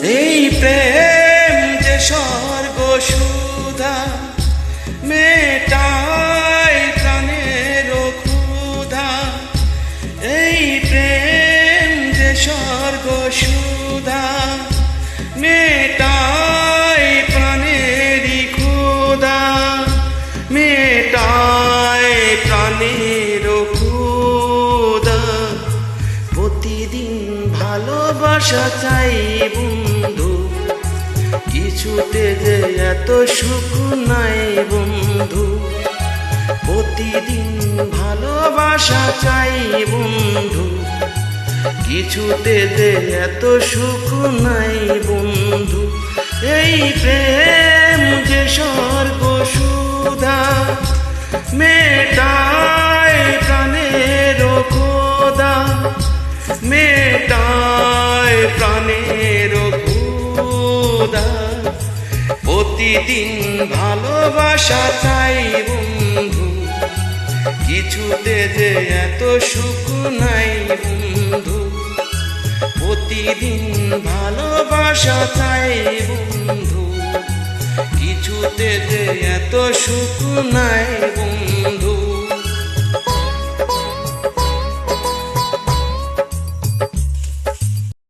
এই প্রেম যে স্বর্গ সুধা, মেটায় প্রাণের ক্ষুধা। এই প্রেম যে স্বর্গ সুধা, মেটায় প্রাণের ক্ষুধা, মেটায় প্রাণের ক্ষুধা। প্রতিদিন ভালোবাসা চাই বন্ধু, কিছুতে যে এত সুখ নাই বন্ধু। প্রতিদিন ভালোবাসা চাই বন্ধু, কিছুতে যে এত সুখ নাই বন্ধু। এই প্রেম যে স্বর্গ সুধা, মেটায় প্রাণের ক্ষুধা, মেটায় প্রাণের ক্ষুধা। প্রতিদিন ভালোবাসা চাই বন্ধু, কিছুতে যে এত সুখ নাই বন্ধু। প্রতিদিন ভালোবাসা চাই বন্ধু, কিছুতে যে এত সুখ নাই বন্ধু।